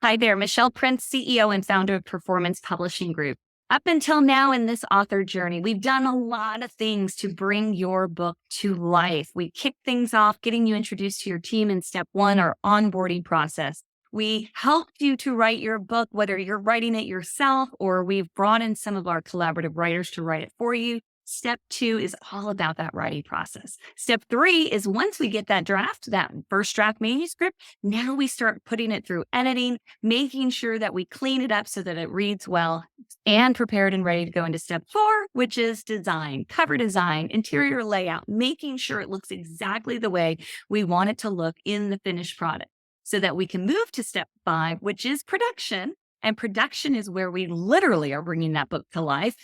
Hi there, Michelle Prince, CEO and founder of Performance Publishing Group. Up until now in this author journey, we've done a lot of things to bring your book to life. We kick things off, getting you introduced to your team in step one, our onboarding process. We helped you to write your book, whether you're writing it yourself or we've brought in some of our collaborative writers to write it for you. Step two is all about that writing process. Step three is once we get that draft, that first draft manuscript, now we start putting it through editing, making sure that we clean it up so that it reads well, and prepared and ready to go into step four, which is design, cover design, interior layout, making sure it looks exactly the way we want it to look in the finished product so that we can move to step five, which is production. And production is where we literally are bringing that book to life.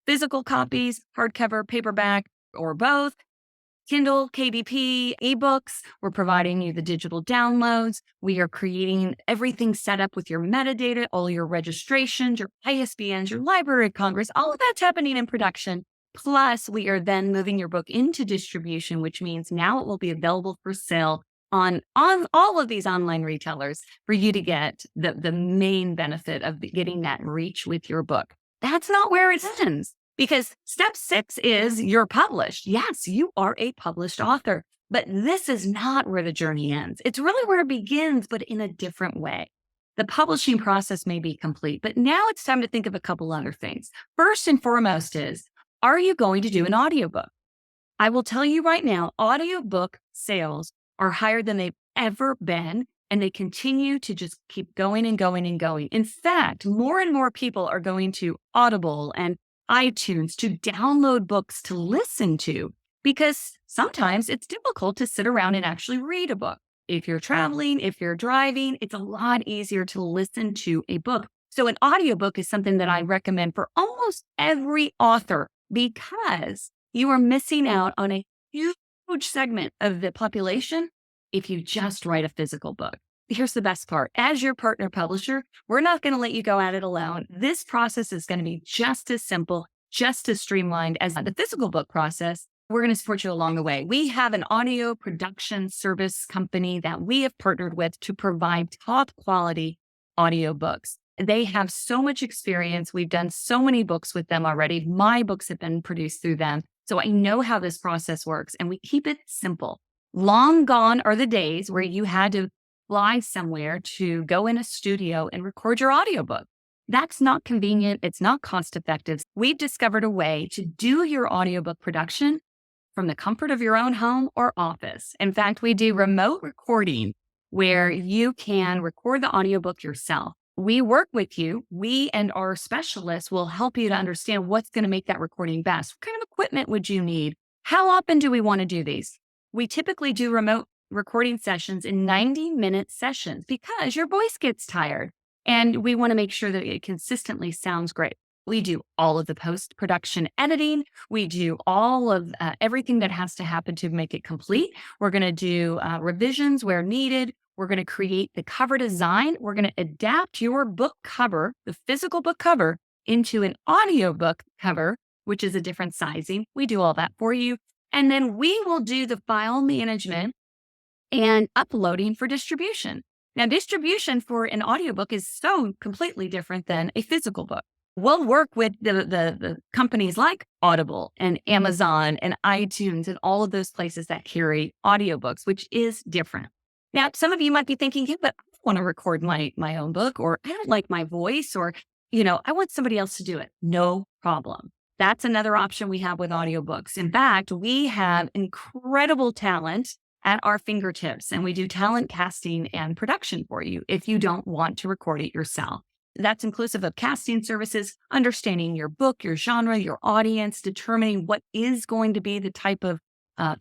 Physical copies, hardcover, paperback, or both. Kindle, KDP, ebooks. We're providing you the digital downloads. We are creating everything set up with your metadata, all your registrations, your ISBNs, your Library of Congress, all of that's happening in production. Plus, we are then moving your book into distribution, which means now it will be available for sale on all of these online retailers for you to get the main benefit of getting that reach with your book. That's not where it ends. Because step six is you're published. Yes, you are a published author, but this is not where the journey ends. It's really where it begins, but in a different way. The publishing process may be complete, but now it's time to think of a couple other things. First and foremost is, are you going to do an audiobook? I will tell you right now, audiobook sales are higher than they've ever been, and they continue to just keep going and going and going. In fact, more and more people are going to Audible and iTunes to download books to listen to because sometimes it's difficult to sit around and actually read a book. If you're traveling, if you're driving, it's a lot easier to listen to a book. So an audiobook is something that I recommend for almost every author because you are missing out on a huge segment of the population if you just write a physical book. Here's the best part. As your partner publisher, we're not going to let you go at it alone. This process is going to be just as simple, just as streamlined as the physical book process. We're going to support you along the way. We have an audio production service company that we have partnered with to provide top quality audiobooks. They have so much experience. We've done so many books with them already. My books have been produced through them. So I know how this process works and we keep it simple. Long gone are the days where you had to fly somewhere to go in a studio and record your audiobook. That's not convenient. It's not cost effective. We've discovered a way to do your audiobook production from the comfort of your own home or office. In fact, we do remote recording where you can record the audiobook yourself. We work with you. We and our specialists will help you to understand what's going to make that recording best. What kind of equipment would you need? How often do we want to do these? We typically do remote recording sessions in 90-minute sessions because your voice gets tired and we want to make sure that it consistently sounds great. We do all of the post-production editing. We do all of everything that has to happen to make it complete. We're going to do revisions where needed. We're going to create the cover design. We're going to adapt your book cover, the physical book cover, into an audiobook cover, which is a different sizing. We do all that for you. And then we will do the file management and uploading for distribution. Now, distribution for an audiobook is so completely different than a physical book. We'll work with the companies like Audible and Amazon and iTunes and all of those places that carry audiobooks, which is different. Now, some of you might be thinking, yeah, but I want to record my own book, or I don't like my voice, or, I want somebody else to do it. No problem. That's another option we have with audiobooks. In fact, we have incredible talent at our fingertips, and we do talent casting and production for you if you don't want to record it yourself. That's inclusive of casting services, understanding your book, your genre, your audience, determining what is going to be the type of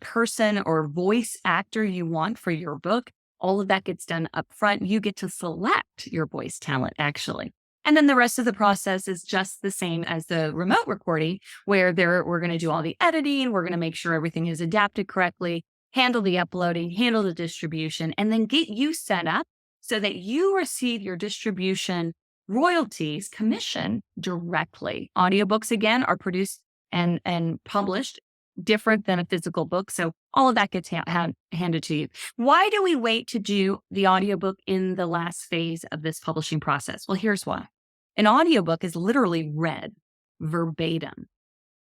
person or voice actor you want for your book. All of that gets done up front. You get to select your voice talent, actually. And then the rest of the process is just the same as the remote recording, where we're going to do all the editing. We're going to make sure everything is adapted correctly, handle the uploading, handle the distribution, and then get you set up so that you receive your distribution royalties commission directly. Audiobooks, again, are produced and published different than a physical book. So all of that gets handed to you. Why do we wait to do the audiobook in the last phase of this publishing process? Well, here's why. An audiobook is literally read verbatim.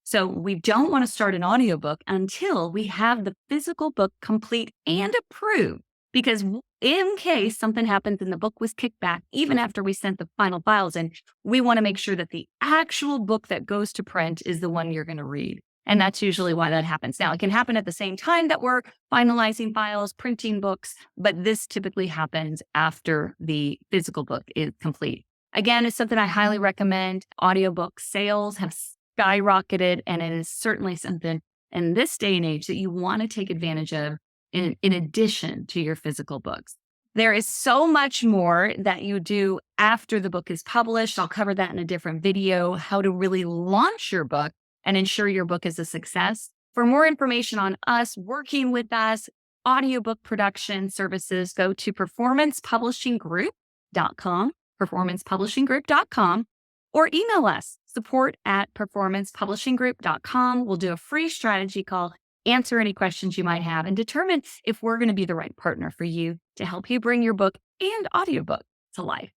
So we don't want to start an audiobook until we have the physical book complete and approved. Because in case something happens and the book was kicked back, even after we sent the final files in, we want to make sure that the actual book that goes to print is the one you're going to read. And that's usually why that happens. Now, it can happen at the same time that we're finalizing files, printing books, but this typically happens after the physical book is complete. Again, it's something I highly recommend. Audiobook sales have skyrocketed, and it is certainly something in this day and age that you want to take advantage of in addition to your physical books. There is so much more that you do after the book is published. I'll cover that in a different video, how to really launch your book and ensure your book is a success. For more information on us, working with us, audiobook production services, go to performancepublishinggroup.com, performancepublishinggroup.com, or email us, support@performancepublishinggroup.com. We'll do a free strategy call, answer any questions you might have, and determine if we're going to be the right partner for you to help you bring your book and audiobook to life.